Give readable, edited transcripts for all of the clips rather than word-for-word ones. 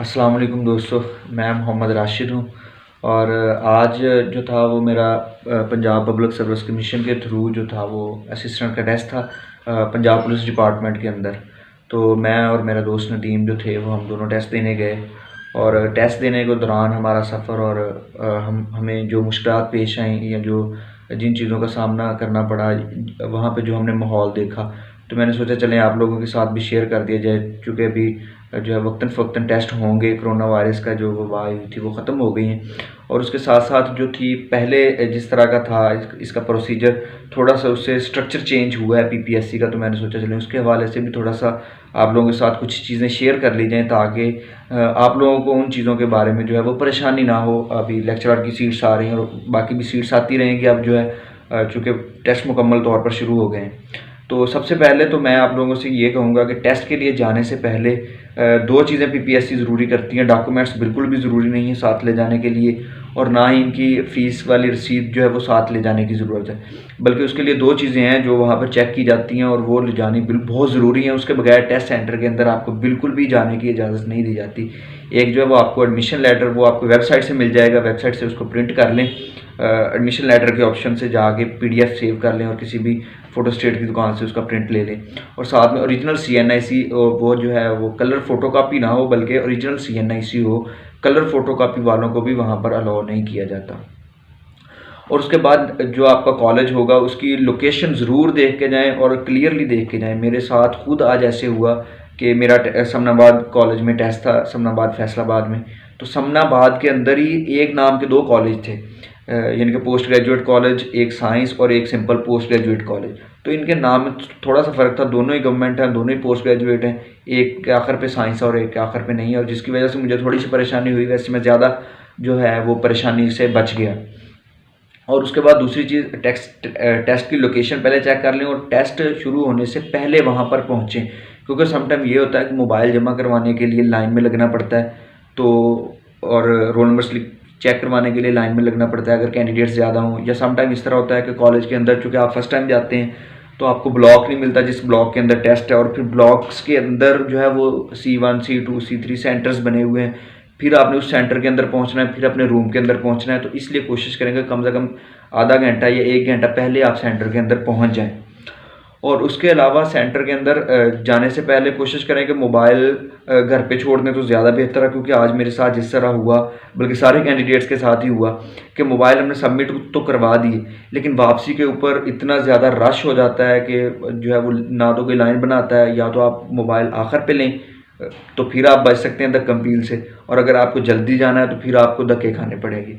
अस्सलाम वालेकुम दोस्तों, मैं मोहम्मद राशिद हूँ। और आज जो था वो मेरा पंजाब पब्लिक सर्विस कमीशन के थ्रू जो था वो असिस्टेंट का टेस्ट था पंजाब पुलिस डिपार्टमेंट के अंदर। तो मैं और मेरा दोस्त नदीम जो थे वो हम दोनों टेस्ट देने गए। और टेस्ट देने के दौरान हमारा सफ़र और हमें जो मुश्किलात पेश आई या जो जिन चीज़ों का सामना करना पड़ा वहाँ पे जो हमने माहौल देखा, तो मैंने सोचा चलें आप लोगों के साथ भी शेयर कर दिया जाए। चूँकि अभी जो है वक्तन फ़वक्तन टेस्ट होंगे, कोरोना वायरस का जो वबा हुई थी वो ख़त्म हो गई हैं। और उसके साथ साथ जो थी पहले जिस तरह का था इसका प्रोसीजर थोड़ा सा उससे स्ट्रक्चर चेंज हुआ है पीपीएससी का। तो मैंने सोचा चलें उसके हवाले से भी थोड़ा सा आप लोगों के साथ कुछ चीज़ें शेयर कर ली जाएँ, ताकि आप लोगों को उन चीज़ों के बारे में जो है वो परेशानी ना हो। अभी लेक्चरर की सीट्स आ रही हैं और बाकी भी सीट्स आती रहेंगी। अब जो है चूँकि टेस्ट मुकम्मल तौर पर शुरू हो गए हैं, तो सबसे पहले तो मैं आप लोगों से ये कहूँगा कि टेस्ट के लिए जाने से पहले दो चीज़ें पीपीएससी ज़रूरी करती हैं। डॉक्यूमेंट्स बिल्कुल भी ज़रूरी नहीं है साथ ले जाने के लिए, और ना ही इनकी फ़ीस वाली रसीद जो है वो साथ ले जाने की ज़रूरत है। बल्कि उसके लिए दो चीज़ें हैं जो वहाँ पर चेक की जाती हैं और वो ले जानी बहुत ज़रूरी है। उसके बगैर टेस्ट सेंटर के अंदर आपको बिल्कुल भी जाने की इजाज़त नहीं दी जाती। एक जो है वो आपको एडमिशन लेटर वो आपको वेबसाइट से मिल जाएगा, वेबसाइट से उसको प्रिंट कर लें। एडमिशन लेटर के ऑप्शन से जाके पीडीएफ सेव कर लें और किसी भी फ़ोटो स्टेट की दुकान से उसका प्रिंट ले लें। और साथ में ओरिजिनल सीएनआईसी वो जो है वो कलर फ़ोटोकॉपी ना हो बल्कि ओरिजिनल सीएनआईसी हो। कलर फ़ोटोकॉपी वालों को भी वहाँ पर अलाउ नहीं किया जाता। और उसके बाद जो आपका कॉलेज होगा उसकी लोकेशन ज़रूर देख के जाएँ और क्लियरली देख के जाएँ। मेरे साथ खुद आज ऐसे हुआ कि मेरा समनाबाद कॉलेज में टेस्ट था, समनाबाद फैसलाबाद में। तो समनाबाद के अंदर ही एक नाम के दो कॉलेज थे, यानी कि पोस्ट ग्रेजुएट कॉलेज, एक साइंस और एक सिंपल पोस्ट ग्रेजुएट कॉलेज। तो इनके नाम में थोड़ा सा फ़र्क था, दोनों ही गवर्नमेंट हैं, दोनों ही पोस्ट ग्रेजुएट हैं। एक के आखिर पे साइंस और एक के आखिर पे नहीं है, और जिसकी वजह से मुझे थोड़ी सी परेशानी हुई। वैसे मैं ज़्यादा जो है वो परेशानी से बच गया। और उसके बाद दूसरी चीज़ टेस्ट की लोकेशन पहले चेक कर लें और टेस्ट शुरू होने से पहले वहाँ पर पहुँचें, क्योंकि समटाइम ये होता है कि मोबाइल जमा करवाने के लिए लाइन में लगना पड़ता है, तो और रोल नंबर स्लिप चेक करवाने के लिए लाइन में लगना पड़ता है अगर कैंडिडेट्स ज़्यादा हों। या समटाइम इस तरह होता है कि कॉलेज के अंदर चूँकि आप फर्स्ट टाइम जाते हैं तो आपको ब्लॉक नहीं मिलता जिस ब्लॉक के अंदर टेस्ट है, और फिर ब्लॉक्स के अंदर जो है वो C1 C2 C3 सेंटर्स बने हुए हैं। फिर आपने उस सेंटर के अंदर पहुंचना है, फिर अपने रूम के अंदर पहुंचना है। तो इसलिए कोशिश करेंगे कम से कम आधा घंटा या एक घंटा पहले आप सेंटर के अंदर पहुंच जाएं। और उसके अलावा सेंटर के अंदर जाने से पहले कोशिश करें कि मोबाइल घर पे छोड़ दें तो ज़्यादा बेहतर है, क्योंकि आज मेरे साथ जिस तरह हुआ, बल्कि सारे कैंडिडेट्स के साथ ही हुआ कि मोबाइल हमने सबमिट तो करवा दिए, लेकिन वापसी के ऊपर इतना ज़्यादा रश हो जाता है कि जो है वो ना तो कोई लाइन बनाता है, या तो आप मोबाइल आखिर पे लें तो फिर आप बच सकते हैं धक्का मील से, और अगर आपको जल्दी जाना है तो फिर आपको धक्के खाने पड़ेंगे।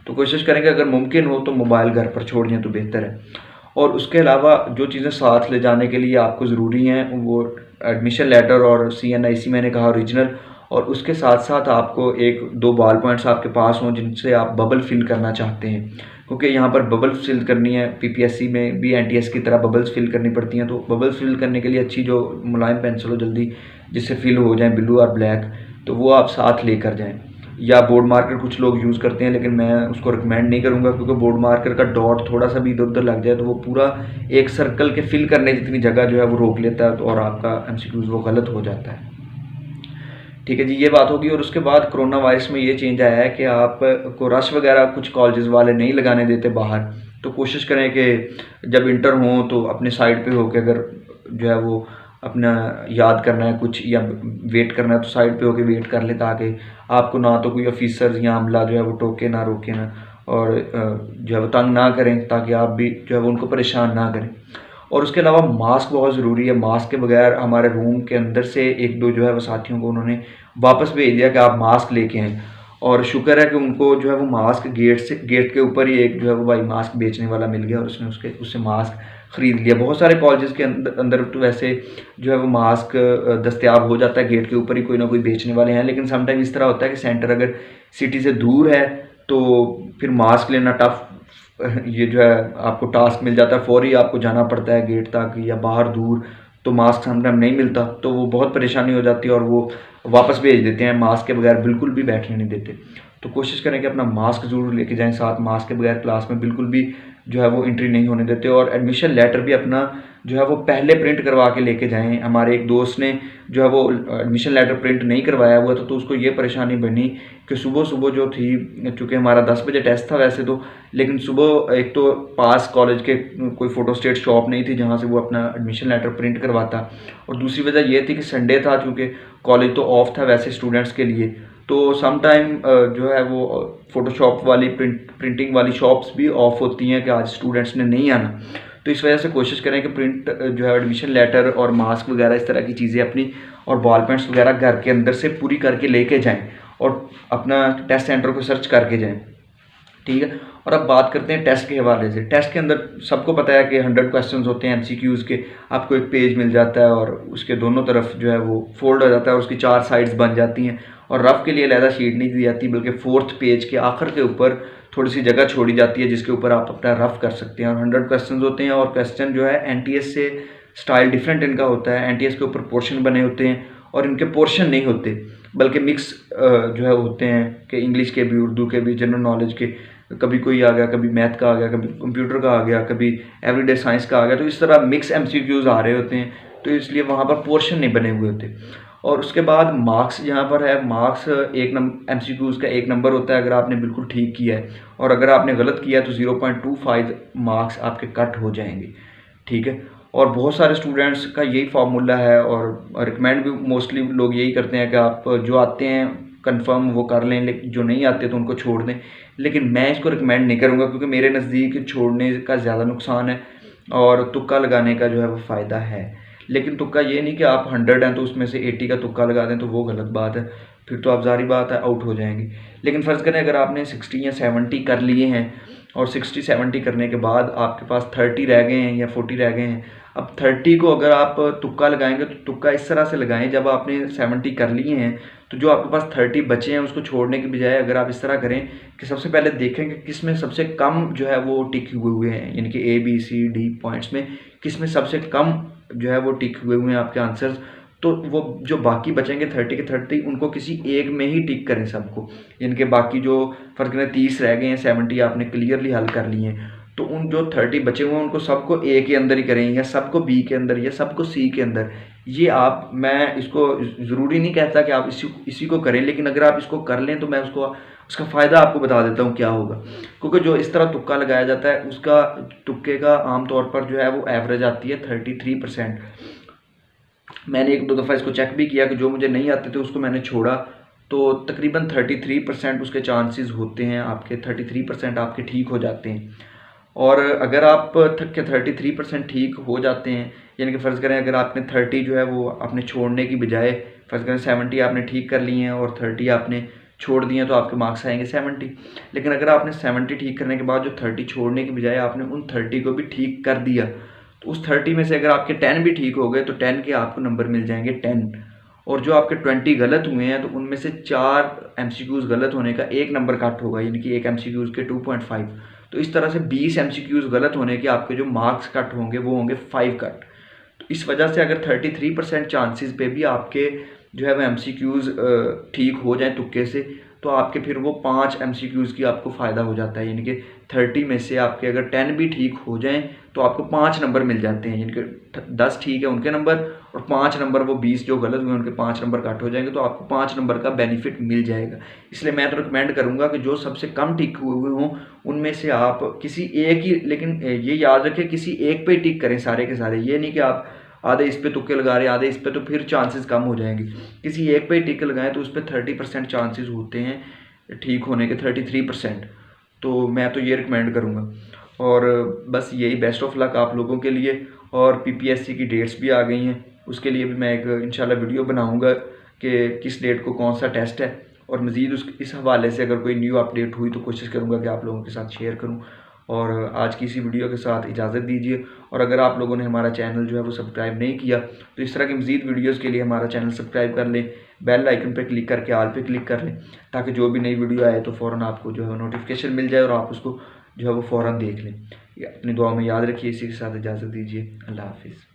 तो कोशिश करेंगे अगर मुमकिन हो तो मोबाइल घर पर छोड़ दें तो बेहतर है। और उसके अलावा जो चीज़ें साथ ले जाने के लिए आपको ज़रूरी हैं वो एडमिशन लेटर और CNIC मैंने कहा ओरिजिनल, और उसके साथ साथ आपको एक दो बॉल पॉइंट्स आपके पास हों जिनसे आप बबल फिल करना चाहते हैं, क्योंकि यहाँ पर बबल फिल करनी है। पीपीएससी में भी NTS की तरह बबल्स फिल करनी पड़ती हैं। तो बबल्स फिल करने के लिए अच्छी जो मुलायम पेंसिल हो जल्दी जिससे फिल हो जाए ब्लू और ब्लैक, तो वो आप साथ लेकर जाएं। या बोर्ड मार्कर कुछ लोग यूज़ करते हैं, लेकिन मैं उसको रिकमेंड नहीं करूँगा, क्योंकि बोर्ड मार्कर का डॉट थोड़ा सा भी इधर उधर लग जाए तो वो पूरा एक सर्कल के फिल करने जितनी जगह जो है वो रोक लेता है, तो और आपका MCQs वो गलत हो जाता है। ठीक है जी, ये बात होगी। और उसके बाद कोरोना वायरस में ये चेंज आया है कि आप को रश वगैरह कुछ कॉलेजेस वाले नहीं लगाने देते बाहर। तो कोशिश करें कि जब इंटर हों तो अपने साइड पे हो के, अगर जो है वो अपना याद करना है कुछ या वेट करना है तो साइड पे होके वेट कर ले, ताकि आपको ना तो कोई ऑफिसर या अमला जो है वो टोके ना रोके ना, और जो है वो तंग ना करें, ताकि आप भी जो है वो उनको परेशान ना करें। और उसके अलावा मास्क बहुत ज़रूरी है। मास्क के बगैर हमारे रूम के अंदर से एक दो जो है वो साथियों को उन्होंने वापस भेज दिया कि आप मास्क लेके आएँ, और शुक्र है कि उनको जो है वो मास्क गेट के ऊपर ही एक जो है वो भाई मास्क बेचने वाला मिल गया और उसने उससे मास्क ख़रीद लिया। बहुत सारे कॉलेजेस के अंदर तो वैसे जो है वो मास्क दस्तयाब हो जाता है, गेट के ऊपर ही कोई ना कोई बेचने वाले हैं। लेकिन समटाइम इस तरह होता है कि सेंटर अगर सिटी से दूर है तो फिर मास्क लेना टफ, ये जो है आपको टास्क मिल जाता है, फौरी आपको जाना पड़ता है गेट तक या बाहर दूर, तो मास्क समटाइम नहीं मिलता, तो वो बहुत परेशानी हो जाती है और वो वापस भेज देते हैं, मास्क के बगैर बिल्कुल भी बैठने नहीं देते। तो कोशिश करें कि अपना मास्क ज़रूर लेके जाएं साथ। मास्क के बगैर क्लास में बिल्कुल भी जो है वो एंट्री नहीं होने देते। और एडमिशन लेटर भी अपना जो है वो पहले प्रिंट करवा के लेके जाएं। हमारे एक दोस्त ने जो है वो एडमिशन लेटर प्रिंट नहीं करवाया हुआ था, तो उसको ये परेशानी बनी कि सुबह सुबह जो थी, चूँकि हमारा 10 बजे टेस्ट था वैसे तो, लेकिन सुबह एक तो पास कॉलेज के कोई फ़ोटोस्टेट शॉप नहीं थी जहाँ से वो अपना एडमिशन लेटर प्रिंट करवाता, और दूसरी वजह ये थी कि संडे था, चूँकि कॉलेज तो ऑफ था वैसे स्टूडेंट्स के लिए, तो सम टाइम जो है वो फ़ोटोशॉप वाली प्रिंटिंग वाली शॉप्स भी ऑफ होती हैं कि आज स्टूडेंट्स ने नहीं आना। तो इस वजह से कोशिश करें कि प्रिंट जो है एडमिशन लेटर और मास्क वगैरह इस तरह की चीज़ें अपनी और बॉल पेंट्स वगैरह घर के अंदर से पूरी करके लेके जाएं और अपना टेस्ट सेंटर को सर्च करके जाएं, ठीक है। और अब बात करते हैं टेस्ट के हवाले से। टेस्ट के अंदर सबको पता है कि 100 क्वेश्चंस होते हैं एमसीक्यूज़ के। आपको एक पेज मिल जाता है और उसके दोनों तरफ जो है वो फोल्ड हो जाता है और उसकी 4 साइड्स बन जाती हैं, और रफ़ के लिए अलहदा शीट नहीं दी जाती, बल्कि 4th पेज के आखिर के ऊपर थोड़ी सी जगह छोड़ी जाती है जिसके ऊपर आप अपना रफ़ कर सकते हैं। और 100 क्वेश्चन होते हैं, और क्वेश्चन जो है एनटीएस से स्टाइल डिफरेंट इनका होता है। एनटीएस के ऊपर पोर्शन बने होते हैं और इनके पोर्शन नहीं होते, बल्कि मिक्स जो है होते हैं कि इंग्लिश के भी, उर्दू के भी, जनरल नॉलेज के, कभी कोई आ गया, कभी मैथ का आ गया, कभी कंप्यूटर का आ गया, कभी एवरीडे साइंस का आ गया। तो इस तरह मिक्स एमसीक्यूज़ आ रहे होते हैं, तो इसलिए वहाँ पर पोर्शन नहीं बने हुए होते। और उसके बाद मार्क्स यहाँ पर है। मार्क्स एक नंबर एमसीक्यूज़ का 1 नंबर होता है अगर आपने बिल्कुल ठीक किया है, और अगर आपने गलत किया है तो 0.25 मार्क्स आपके कट हो जाएंगे, ठीक है। और बहुत सारे स्टूडेंट्स का यही फार्मूला है, और रिकमेंड भी मोस्टली लोग यही करते हैं कि आप जो आते हैं कंफर्म वो कर लें, लेकिन जो नहीं आते तो उनको छोड़ दें। लेकिन मैं इसको रिकमेंड नहीं करूँगा, क्योंकि मेरे नज़दीक छोड़ने का ज़्यादा नुकसान है और तुक्का लगाने का जो है वो फ़ायदा है। लेकिन तुक्का ये नहीं कि आप 100 हैं तो उसमें से 80 का तुक्का लगा दें, तो वो गलत बात है, फिर तो आप ज़ाहिर बात है आउट हो जाएंगे। लेकिन फ़र्ज़ करें अगर आपने 60 या 70 कर लिए हैं, और 60-70 करने के बाद आपके पास 30 रह गए हैं या 40 रह गए हैं, अब 30 को अगर आप तुक्का लगाएंगे तो तुक्का इस तरह से लगाएं, जब आपने 70 कर लिए हैं तो जो आपके पास 30 बचे हैं उसको छोड़ने के बजाय अगर आप इस तरह करें कि सबसे पहले देखें कि किस में सबसे कम जो है वो टिक हुए हैं, यानी कि A B C D points में किस में सबसे कम जो है वो टिक हुए हैं आपके आंसर्स, तो वो जो बाकी बचेंगे 30 के 30 उनको किसी एक में ही टिक करें सबको। यानी कि बाकी जो फ़र्क करें 30 रह गए हैं, 70 आपने क्लियरली हल कर लिए हैं, तो उन जो 30 बचे हुए हैं उनको सबको A के अंदर ही करें, या सबको B के अंदर, या सबको C के अंदर। ये आप, मैं इसको ज़रूरी नहीं कहता कि आप इसी को करें, लेकिन अगर आप इसको कर लें तो मैं उसका फ़ायदा आपको बता देता हूँ क्या होगा। क्योंकि जो इस तरह तुक्का लगाया जाता है उसका तुक्के का आमतौर पर जो है वो एवरेज आती है 33%। मैंने 1-2 दफ़ा इसको चेक भी किया कि जो मुझे नहीं आते थे उसको मैंने छोड़ा, तो तकरीबन 33% उसके चांसेस होते हैं, आपके 33% आपके ठीक हो जाते हैं। और अगर आप थक के 33% ठीक हो जाते हैं, यानी कि फ़र्ज़ करें अगर आपने 30 जो है वो आपने छोड़ने की बजाय, फ़र्ज़ करें 70 आपने ठीक कर लिए हैं और 30 आपने छोड़ दिए हैं, तो आपके मार्क्स आएंगे 70। लेकिन अगर आपने 70 ठीक करने के बाद जो 30 छोड़ने की बजाय आपने उन 30 को भी ठीक कर दिया, तो उस 30 में से अगर आपके 10 भी ठीक हो गए तो 10 के आपको नंबर मिल जाएंगे 10। और जो आपके 20 गलत हुए हैं तो उनमें से 4 एमसीक्यूज़ गलत होने का 1 नंबर कट होगा, यानी कि एक एमसीक्यूज़ के 2.5। तो इस तरह से 20 एमसीक्यूज़ गलत होने के आपके जो मार्क्स कट होंगे वो होंगे 5 कट। तो इस वजह से अगर 33% चांसेस पे भी आपके जो है वो एमसीक्यूज़ ठीक हो जाएं तुक्के से, तो आपके फिर वो 5 एमसीक्यूज़ की आपको फ़ायदा हो जाता है, यानी कि 30 में से आपके अगर 10 भी ठीक हो जाएं तो आपको 5 नंबर मिल जाते हैं, यानी कि 10 ठीक है उनके नंबर, और 5 नंबर वो 20 जो गलत हुए उनके 5 नंबर कट हो जाएंगे, तो आपको 5 नंबर का बेनिफिट मिल जाएगा। इसलिए मैं तो रिकमेंड करूँगा कि जो सबसे कम टिक हुए हों उनमें से आप किसी एक ही, लेकिन ये याद रखें किसी एक पे ही टिक करें सारे के सारे, ये नहीं कि आप आधे इस पे तुक्के लगा रहे हैं आधे इस पे, तो फिर चांसेस कम हो जाएंगे। किसी एक पे ही टिक लगाएं तो उस पर 30% चांसेस होते हैं ठीक होने के, 33%। तो मैं तो ये रिकमेंड करूँगा। और बस यही, बेस्ट ऑफ लक आप लोगों के लिए। और पीपीएससी की डेट्स भी आ गई हैं, उसके लिए भी मैं एक इंशाल्लाह वीडियो बनाऊँगा कि किस डेट को कौन सा टेस्ट है, और मज़ीद इस हवाले से अगर कोई न्यू अपडेट हुई तो कोशिश करूँगा कि आप लोगों के साथ शेयर करूँ। और आज की इसी वीडियो के साथ इजाज़त दीजिए। और अगर आप लोगों ने हमारा चैनल जो है वो सब्सक्राइब नहीं किया तो इस तरह की मज़ीद वीडियोज़ के लिए हमारा चैनल सब्सक्राइब कर लें, बेल आइकन पर क्लिक करके ऑल पे क्लिक कर लें, ताकि जो भी नई वीडियो आए तो फ़ौरन आपको जो है नोटिफिकेशन मिल जाए और आप उसको जो है वो फ़ौरन देख लें। अपनी दुआ में याद रखिए। इसी के साथ इजाज़त दीजिए। अल्लाह हाफिज़।